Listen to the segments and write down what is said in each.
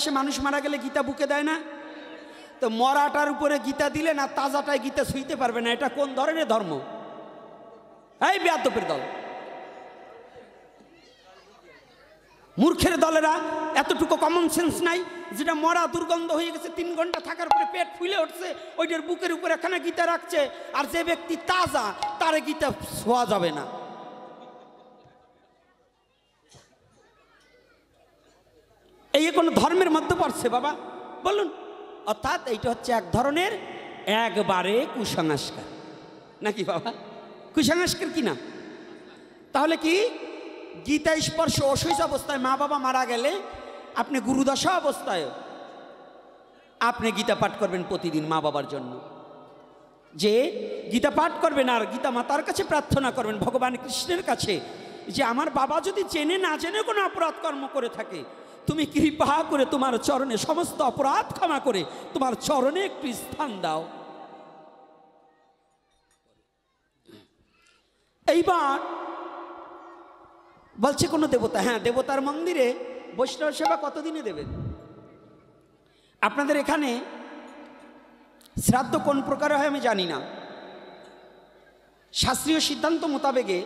দেশে মানুষ মারা গেলে গীতা বুকে দেয় না? তো মরাটার উপরে গীতা দিলে না তাজাটায় গীতা ছুঁইতে পারবে না। এটা কোন ধরনের ধর্ম? এই বেয়াদবের দল, মূর্খের দলেরা। এতটুকু কমন সেন্স নাই? যেটা মরা দুর্গন্ধ হয়ে গেছে, 3 ঘন্টা থাকার পরে পেট ফুলে উঠছে, ওইটার বুকের উপরে একখানা গীতা রাখছে, আর যে ব্যক্তি তাজা তারে গীতা ছোঁয়া যাবে না। এই কোন ধর্মের মধ্যে পড়ছে বাবা বলুন? অর্থাৎ এইটা হচ্ছে এক ধরনের একবারে কুসংস্কার, নাকি বাবা? কুসংস্কার কি না? তাহলে কি গীতা স্পর্শ অশৈশ অবস্থায় মা বাবা মারা গেলে আপনি গুরুদশা অবস্থায় আপনি গীতা পাঠ করবেন প্রতিদিন মা বাবার জন্য, যে গীতা পাঠ করবেন আর গীতা মাতার কাছে প্রার্থনা করবেন ভগবান কৃষ্ণের কাছে, যে আমার বাবা যদি জেনে না জেনে কোনো অপরাধ কর্ম করে থাকে, তুমি কৃপা করে তোমার চরণে সমস্ত অপরাধ ক্ষমা করে তোমার চরণে একটু স্থান দাও। এইবার বলছে কোনো দেবতা, হ্যাঁ দেবতার মন্দিরে বৈষ্ণব সেবা কতদিনে দেবেন? আপনাদের এখানে শ্রাদ্ধ কোন প্রকার হয় আমি জানি না। শাস্ত্রীয় সিদ্ধান্ত মোতাবেকে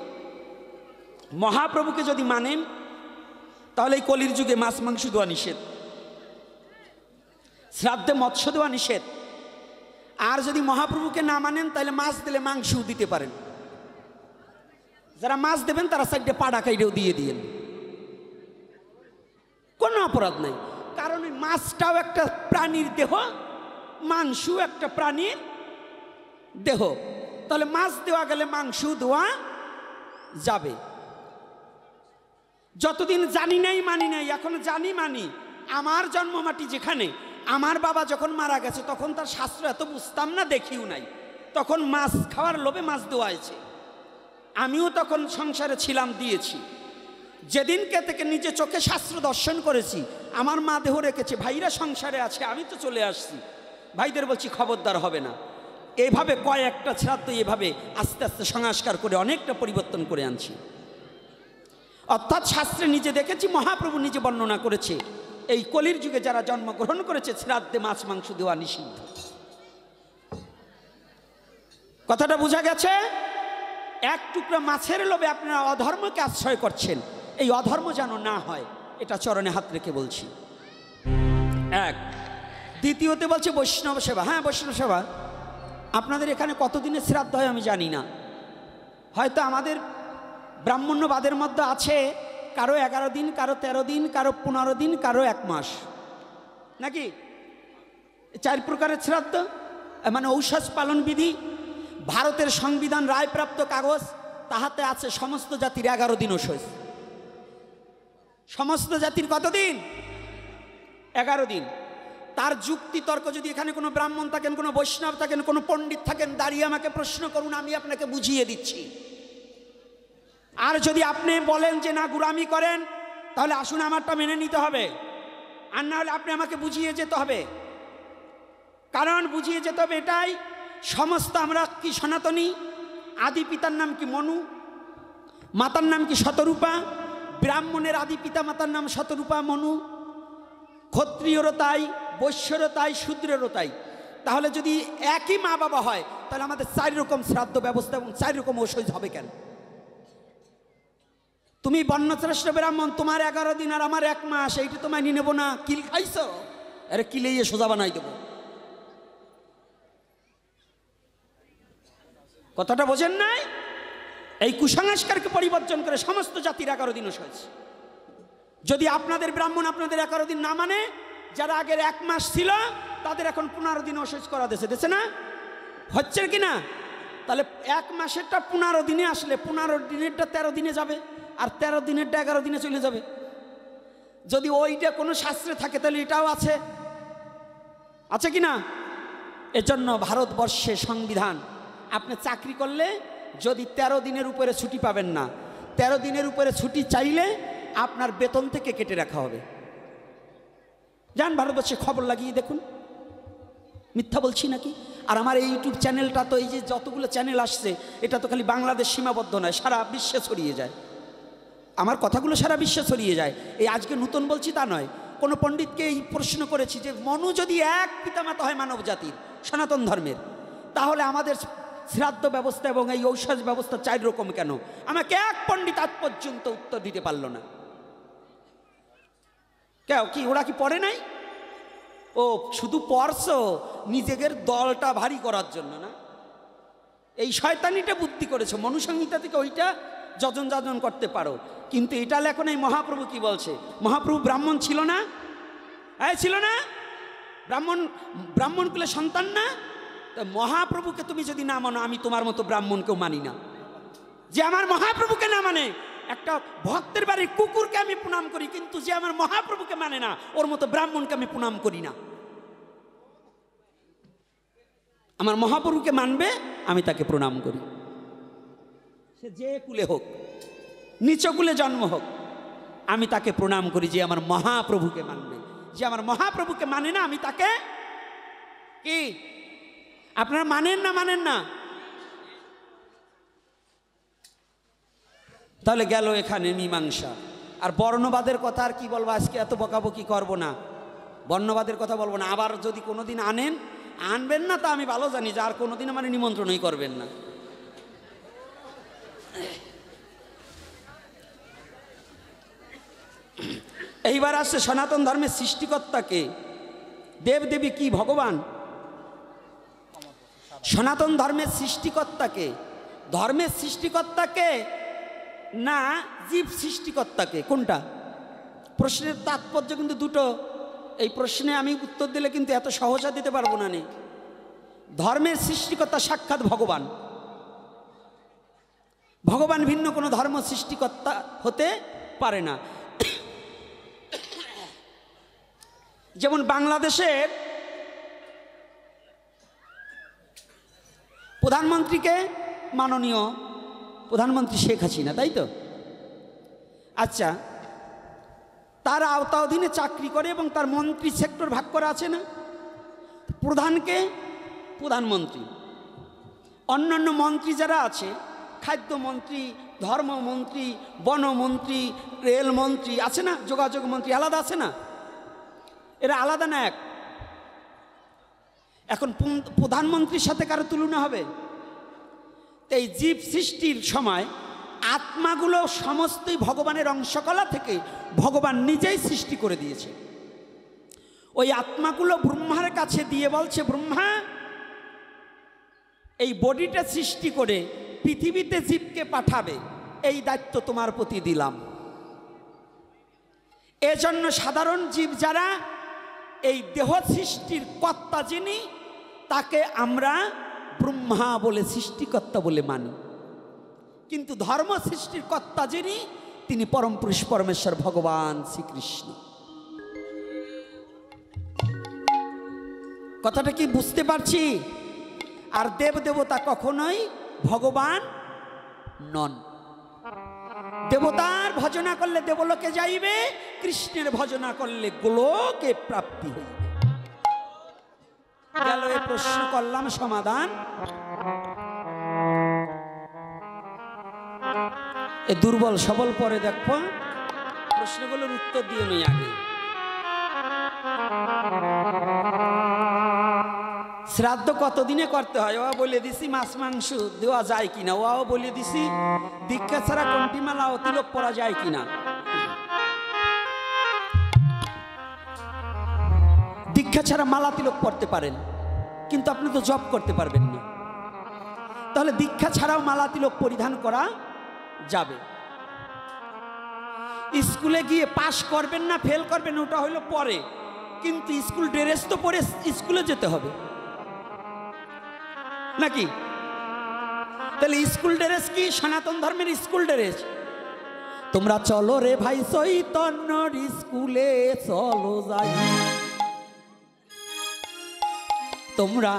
মহাপ্রভুকে যদি মানেন তাহলে এই কলির যুগে মাছ মাংস দেওয়া নিষেধ, শ্রাদ্ধে মৎস্য দেওয়া নিষেধ। আর যদি মহাপ্রভুকে না মানেন তাহলে মাছ দিলে মাংসও দিতে পারেন। যারা মাছ দেবেন তারা সাইডে পাড়া কাইডেও দিয়ে দিয়েন, কোনো অপরাধ নাই। কারণ ওই মাছটাও একটা প্রাণীর দেহ, মাংসও একটা প্রাণীর দেহ, তাহলে মাছ দেওয়া গেলে মাংস দেওয়া যাবে। যতদিন জানি নাই মানি নাই, এখন জানি মানি। আমার জন্মমাটি যেখানে, আমার বাবা যখন মারা গেছে তখন তার শাস্ত্র এত বুঝতাম না, দেখিও নাই, তখন মাছ খাওয়ার লোভে মাছ দেওয়া হয়েছে। আমিও তখন সংসারে ছিলাম, দিয়েছি। যেদিনকে থেকে নিজে চোখে শাস্ত্র দর্শন করেছি, আমার মা দেহ রেখেছে, ভাইরা সংসারে আছে, আমি তো চলে আসছি, ভাইদের বলছি খবরদার হবে না। এইভাবে কয়েকটা শ্রাদ্ধ এভাবে আস্তে আস্তে সংস্কার করে অনেকটা পরিবর্তন করে আনছি। অর্থাৎ শাস্ত্রে নিজে দেখেছি, মহাপ্রভু নিজে বর্ণনা করেছে, এই কলির যুগে যারা জন্মগ্রহণ করেছে শ্রাদ্ধে মাছ মাংস দেওয়া নিষিদ্ধ। কথাটা বোঝা গেছে? এক টুকরা মাছের লোভে আপনারা অধর্মকে আশ্রয় করছেন, এই অধর্ম যেন না হয়, এটা চরণে হাত রেখে বলছি। এক। দ্বিতীয়তে বলছে বৈষ্ণব সেবা। হ্যাঁ বৈষ্ণব সেবা আপনাদের এখানে কতদিনের শ্রাদ্ধ হয় আমি জানি না, হয়তো আমাদের ব্রাহ্মণ্যবাদের মধ্যে আছে কারো 11 দিন, কারো 13 দিন, কারো 15 দিন, কারো 1 মাস, নাকি 4 প্রকারের শ্রাদ্ধ। মানে ঔষধ পালন বিধি, ভারতের সংবিধান রায়প্রাপ্ত কাগজ, তাহাতে আছে সমস্ত জাতির 11 দিন ঔষধ। সমস্ত জাতির কতদিন? 11 দিন। তার যুক্তি তর্ক যদি এখানে কোনো ব্রাহ্মণ থাকেন, কোনো বৈষ্ণব থাকেন, কোনো পণ্ডিত থাকেন, দাঁড়িয়ে আমাকে প্রশ্ন করুন, আমি আপনাকে বুঝিয়ে দিচ্ছি। আর যদি আপনি বলেন যে না গুরামি করেন, তাহলে আসুন আমারটা মেনে নিতে হবে, আর না হলে আপনি আমাকে বুঝিয়ে যেতে হবে। কারণ বুঝিয়ে যেতে হবে এটাই, সমস্ত আমরা কি সনাতনী, আদি পিতার নাম কি মনু, মাতার নাম কি শতরূপা, ব্রাহ্মণের আদি পিতা মাতার নাম শতরূপা মনু, ক্ষত্রিয়রও তাই, বৈশ্যরও তাই, শূদ্রেরও তাই। তাহলে যদি একই মা বাবা হয় তাহলে আমাদের 4 রকম শ্রাদ্ধ ব্যবস্থা এবং 4 রকম ঔষধ হবে কেন? তুমি বর্ণশ্রেষ্ঠ ব্রাহ্মণ, তোমার 11 দিন আর আমার 1 মাস, এইটা তো মানি নেব না। কিল খাইছ, আরে কিলে সোজা বানাই দেবো। কথাটা বোঝেন নাই? এই কুসংস্কারকে পরিবর্তন করে সমস্ত জাতির 11 দিন ঔষধ। যদি আপনাদের ব্রাহ্মণ আপনাদের 11 দিন না মানে, যারা আগের 1 মাস ছিল তাদের এখন 15 দিন ঔষধ করা দেশে না, হচ্ছে কি না? তাহলে 1 মাসেরটা 15 দিনে আসলে 15 দিনেরটা 13 দিনে যাবে, আর 13 দিনেরটা 11 দিনে চলে যাবে। যদি ওইটা কোনো শাস্ত্রে থাকে তাহলে এটাও আছে, আছে কি না? এজন্য ভারতবর্ষে সংবিধান, আপনি চাকরি করলে যদি 13 দিনের উপরে ছুটি পাবেন না, 13 দিনের উপরে ছুটি চাইলে আপনার বেতন থেকে কেটে রাখা হবে। যান ভারতবর্ষে খবর লাগিয়ে দেখুন, মিথ্যা বলছি নাকি? আর আমার এই ইউটিউব চ্যানেলটা তো, এই যে যতগুলো চ্যানেল আসছে, এটা তো খালি বাংলাদেশ সীমাবদ্ধ নয়, সারা বিশ্বে ছড়িয়ে যায়। আমার কথাগুলো সারা বিশ্বে ছড়িয়ে যায়। এই আজকে নতুন বলছি তা নয়, কোনো পণ্ডিতকে এই প্রশ্ন করেছি যে মনু যদি এক পিতামাতা হয় মানব জাতির সনাতন ধর্মের, তাহলে আমাদের শ্রাদ্ধ ব্যবস্থা এবং এই ঔষধ ব্যবস্থা 4 রকম কেন? আমাকে এক পণ্ডিত আজ পর্যন্ত উত্তর দিতে পারলো না। কেউ কি ওরা কি পড়ে নাই? ও শুধু পড়ছো নিজেদের দলটা ভারী করার জন্য না? এই শয়তানিটা বুদ্ধি করেছো, মনুসংহিতা থেকে ওইটা যজন যাজন করতে পারো, কিন্তু এটা লেখো নাই। মহাপ্রভু কি বলছে? মহাপ্রভু ব্রাহ্মণ ছিল না? হ্যাঁ ছিল না? ব্রাহ্মণ কুলের সন্তান না? তো মহাপ্রভুকে তুমি যদি না মানো, আমি তোমার মতো ব্রাহ্মণকেও মানি না। যে আমার মহাপ্রভুকে না মানে, একটা ভক্তের বাড়ির কুকুরকে আমি প্রণাম করি, কিন্তু যে আমার মহাপ্রভুকে মানে না, ওর মতো ব্রাহ্মণকে আমি প্রণাম করি না। আমার মহাপ্রভুকে মানবে, আমি তাকে প্রণাম করি। সে যে কুলে হোক, নিচ কুলে জন্ম হোক, আমি তাকে প্রণাম করি যে আমার মহাপ্রভুকে মানবে। যে আমার মহাপ্রভুকে মানে না, আমি তাকে কি? আপনারা মানেন না? মানেন না? তাহলে গেল এখানে মীমাংসা। আর বর্ণবাদের কথা আর কি বলবো, আজকে এত বকাবকি করব না, বর্ণবাদের কথা বলবো না। আবার যদি কোনোদিন আনবেন না, তা আমি ভালো জানি যে আর কোনোদিন আমার নিমন্ত্রণই করবেন না। এইবার আসছে সনাতন ধর্মের সৃষ্টিকর্তাকে, দেবদেবী কি ভগবান? সনাতন ধর্মের সৃষ্টিকর্তাকে, ধর্মের সৃষ্টিকর্তাকে না জীব সৃষ্টিকর্তাকে? কোনটা? প্রশ্নের তাৎপর্য কিন্তু দুটো। এই প্রশ্নে আমি উত্তর দিলে কিন্তু এত সহজা দিতে পারবো না। ধর্মের সৃষ্টিকর্তা সাক্ষাৎ ভগবান। ভগবান ভিন্ন কোনো ধর্ম সৃষ্টিকর্তা হতে পারে না। যেমন বাংলাদেশের প্রধানমন্ত্রীকে মাননীয় প্রধানমন্ত্রী শেখ হাসিনা, তাই তো? আচ্ছা, তার আওতা অধীনে চাকরি করে এবং তার মন্ত্রী সেক্টর ভাগ করা আছে না? প্রধানকে প্রধানমন্ত্রী, অন্যান্য মন্ত্রী যারা আছে, খাদ্যমন্ত্রী, ধর্মমন্ত্রী, বনমন্ত্রী, রেলমন্ত্রী আছে না, যোগাযোগ মন্ত্রী আলাদা আছে না? এরা আলাদা না এক? এখন প্রধানমন্ত্রীর সাথে কারো তুলনা হবে? এই জীব সৃষ্টির সময় আত্মাগুলো সমস্তই ভগবানের অংশকলা থেকে ভগবান নিজেই সৃষ্টি করে দিয়েছে। ওই আত্মাগুলো ব্রহ্মার কাছে দিয়ে বলছে, ব্রহ্মা এই বডিটা সৃষ্টি করে পৃথিবীতে জীবকে পাঠাবে, এই দায়িত্ব তোমার প্রতি দিলাম। এজন্য সাধারণ জীব যারা এই দেহ সৃষ্টির কর্তা যিনি, তাকে আমরা ব্রহ্মা বলে, সৃষ্টিকর্তা বলে মানি। কিন্তু ধর্ম সৃষ্টির কর্তা যিনি, তিনি পরম পুরুষ পরমেশ্বর ভগবান শ্রীকৃষ্ণ। কথাটা কি বুঝতে পারছি? আর দেবদেবতা কখনোই ভগবান নন। দেবতার ভজনা করলে দেবলোকে যাইবে, কৃষ্ণের ভজনা করলে গোলোকে প্রাপ্তি হইবে। গেল এ প্রশ্ন, করলাম সমাধান। এ দুর্বল সবল পরে দেখো, প্রশ্নগুলোর উত্তর দিয়ে নই আগে। শ্রাদ্ধ কতদিনে করতে হয়? ওয়া বলে দিছি মাছ মাংস দেওয়া যায় কিনা, ওয়াও বলে দিছি দীক্ষা ছাড়া কোনটি মালা ও তিলক পরা যায় কিনা। দীক্ষা ছাড়া মালা তিলক পড়তে পারেন, কিন্তু আপনি তো জব করতে পারবেন না। তাহলে দীক্ষা ছাড়াও মালা তিলক পরিধান করা যাবে। স্কুলে গিয়ে পাশ করবেন না ফেল করবেন ওটা হইলো পরে, কিন্তু স্কুল ড্রেস তো পরে স্কুলে যেতে হবে নাকি? তাহলে স্কুল ড্রেস কি? সনাতন ধর্মের স্কুল ড্রেস। তোমরা চলো রে ভাই চৈতন্যর স্কুলে চলো যাই, তোমরা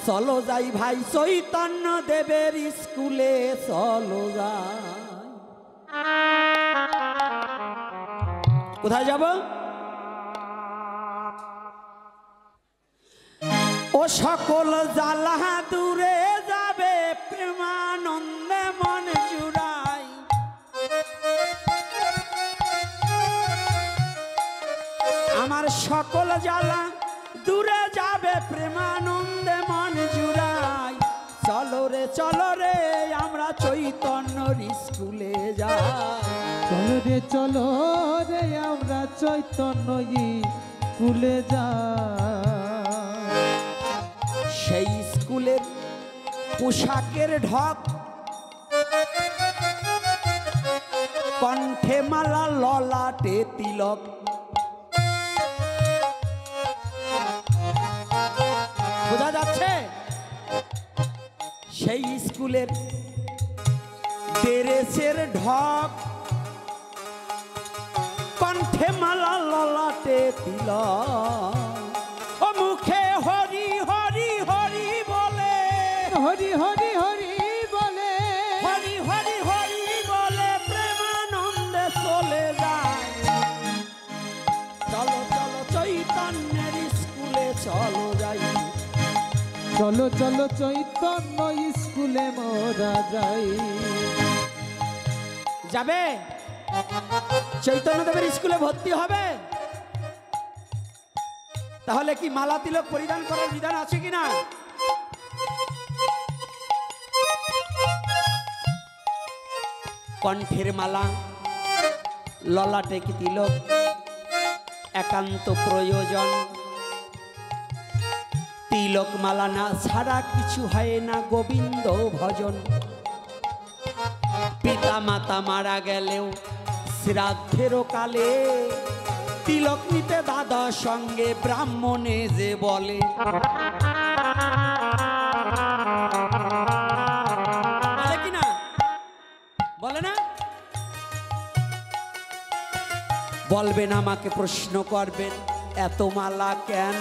চলো যাই ভাই চৈতন্য দেবের স্কুলে চলো যাই। কোথায় যাব? ও সকল জ্বালা দূরে যাবে, প্রেমানন্দে মন জুড়াই। আমার সকল জ্বালা দূরে যাবে প্রেমানন্দে মন জুড়াই। চলো রে আমরা চৈতন্যর স্কুলে যাই। চলো রে আমরা চৈতন্য স্কুলে যাই। সেই স্কুলের পোশাকের ঢক, কণ্ঠে মালা ললাটে তিলক, বোঝা যাচ্ছে সেই স্কুলের ড্রেসের ঢক, কণ্ঠে মালা ললাটে তিলক, ও মুখে হরি হরি হরি বলে, হরি হরি হরি বলে, হরি হরি হরি বলে প্রেমানন্দে চলে যায়। চলো চৈতন্যের স্কুলে চলো যাই। চলো চৈতন্য স্কুলে মোরা যাই। যাবে চৈতন্যদেবের স্কুলে ভর্তি হবে? তাহলে কি মালা তিলক পরিধান করার বিধান আছে কিনা? কণ্ঠের মালা ললাটে কি তিলক একান্ত প্রয়োজন। তিলক মালা না ছাড়া কিছু হয় না গোবিন্দ ভজন। পিতা মাতা মারা গেলেও শ্রাদ্ধেরও কালে তিলক নিতে দাদা সঙ্গে ব্রাহ্মণে যে বলে। বলে কিনা? বলে না? বলবেন আমাকে, প্রশ্ন করবেন এত মালা কেন?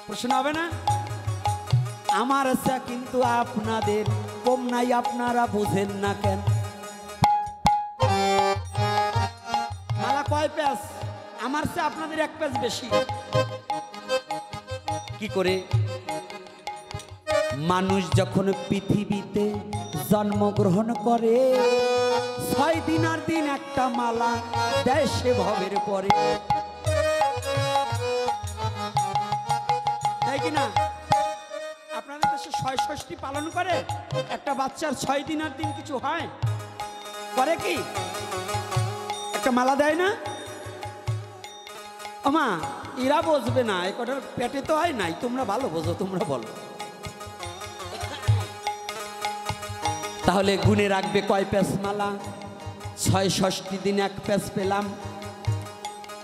প্রশ্ন হবে না? আমার কিন্তু আপনাদের কম নাই, আপনারা বুঝেন না কেন? মালা কয় পেজ? আমার সে আপনাদের এক পেজ বেশি। কি করে? মানুষ যখন পৃথিবীতে জন্মগ্রহণ করে 6 দিন আর দিন একটা মালা দেয় সে ভবের পরে, তাই কিনা? আপনাদের দেশে 6 ষষ্ঠী পালন করে, একটা বাচ্চার 6 দিন আর দিন কিছু হয়? করে কি? একটা মালা দেয় না? আমা এরা বুঝবে না, এ কটার পেটে তো হয় নাই, তোমরা ভালো বোঝো, তোমরা বলো। তাহলে গুনে রাখবে কয় পেজ মালা? 6 ষষ্ঠী দিন এক পেজ পেলাম।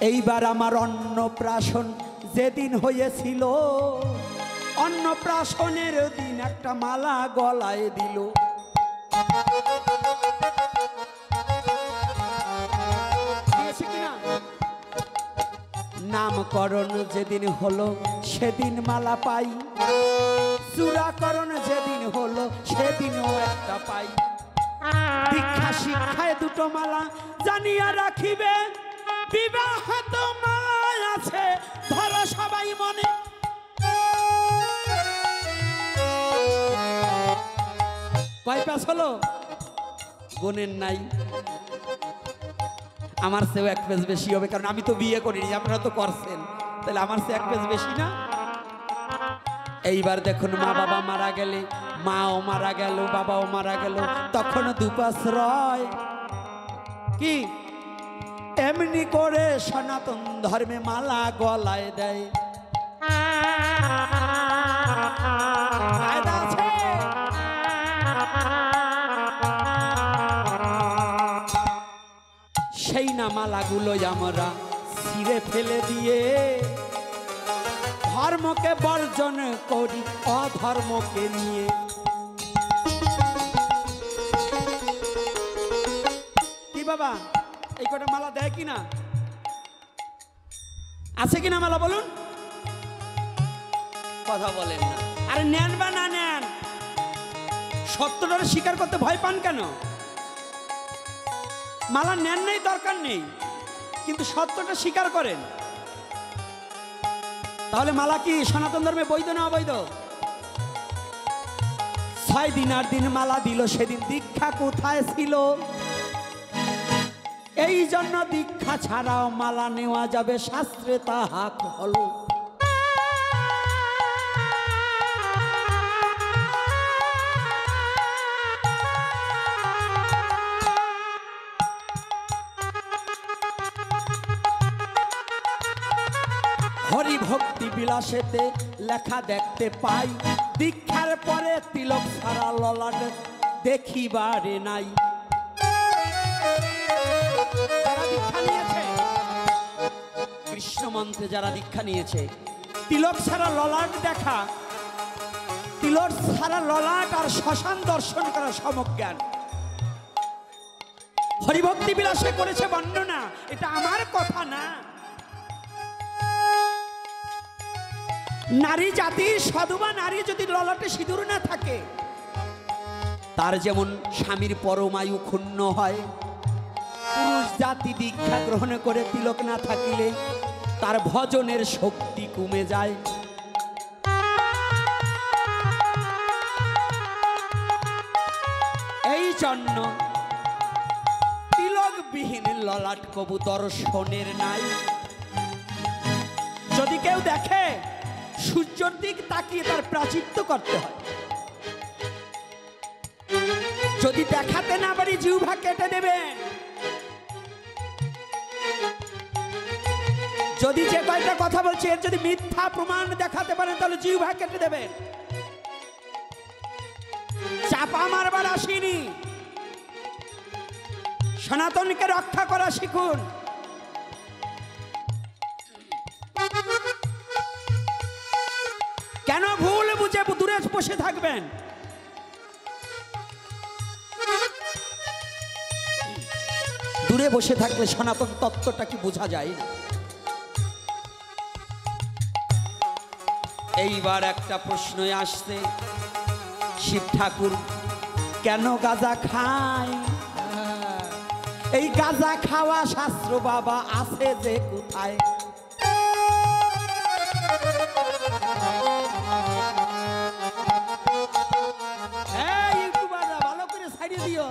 এইবার আমার অন্নপ্রাশন যেদিন হয়েছিল, অন্নপ্রাশনের দিন একটা মালা গলায় দিল। দিয়েছে কিনা? নামকরণ যেদিন হলো সেদিন মালা পাই, চূড়াকরণ যেদিন হলো সেদিনও একটা পাই। দীক্ষা শিক্ষায় দুটো মালা জানিয়া রাখিবে, বিবাহ তো মালা আছে ধরো সবাই মনে। কয় পেজ হলো? গুণের নাই। আমার চেয়েও এক পেজ বেশি হবে, কারণ আমি তো বিয়ে করিনি, আপনারা তো করছেন, তাহলে আমার চেয়ে এক পেজ বেশি না? এইবার দেখুন, মা বাবা মারা গেলে, মাও মারা গেল, বাবাও মারা গেল, তখন দুপাশ্রয় কি এমনি করে সনাতন ধর্মে মালা গলায় দেয়। কায়দা আছে। সেই না মালাগুলো আমরা ছিঁড়ে ফেলে দিয়ে ধর্মকে বর্জন করি অধর্মকে নিয়ে। কি বাবা, এই কটা মালা দেয় কিনা? আছে কিনা মালা বলুন? কথা বলেন না। আরে নেন বা না নেন, সত্যটা স্বীকার করতে ভয় পান কেন? মালা নেন নাই, দরকার নেই, কিন্তু সত্যটা স্বীকার করেন। তাহলে মালা কি সনাতন ধর্মে বৈধ না অবৈধ? 6 দিন আর দিন মালা দিল, সেদিন দীক্ষা কোথায় ছিল? এই জন্য দীক্ষা ছাড়াও মালা নেওয়া যাবে, শাস্ত্রে তাহা হল। হরি ভক্তি বিলাসেতে লেখা দেখতে পাই, দীক্ষার পরে তিলক ছাড়া ললাট দেখিবারে নাই। যারা দীক্ষা নিয়েছে, কৃষ্ণ মন্ত্রে যারা দীক্ষা নিয়েছে, তিলক ছাড়া ললাট দেখা, তিলক ছাড়া ললাট আর শ্মশান দর্শন করা সমজ্ঞান। হরিভক্তি বিলাসে করেছে বর্ণনা, এটা আমার কথা না। নারী জাতির সধবা নারী যদি ললাটে সিঁদুর না থাকে, তার যেমন স্বামীর পরমায়ু ক্ষুণ্ণ হয়, পুরুষ জাতি দীক্ষা গ্রহণ করে তিলক না থাকিলে তার ভজনের শক্তি কমে যায়। এই জন্য তিলকবিহীন ললাট কবু দর্শনের নাই। যদি কেউ দেখে, সূর্যের দিক তাকিয়ে তার প্রাচিত্য করতে হয়। যদি দেখাতে না পারি, জিহ্বা কেটে দেবেন। যদি যে কয়টা কথা বলছে এর যদি মিথ্যা প্রমাণ দেখাতে পারেন, তাহলে জিহ্বা কেটে দেবেন। চাপা মারবার আসেনি, সনাতনকে রক্ষা করা শিখুন। কেন ভুল বুঝে দূরে বসে থাকবেন? দূরে বসে থাকলে সনাতন তত্ত্বটা কি বোঝা যায় না। এইবার একটা প্রশ্ন আসছে, শিব ঠাকুর কেন গাঁজা খায়? এই গাঁজা খাওয়া শাস্ত্র বাবা আছে যে কোথায়? ভালো করে ছাড়িয়ে দিও।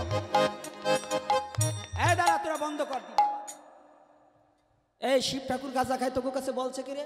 দাঁড়া, তোরা বন্ধ কর দি। এই শিব ঠাকুর গাঁজা খায় তোর কাছে বলছে কি রে?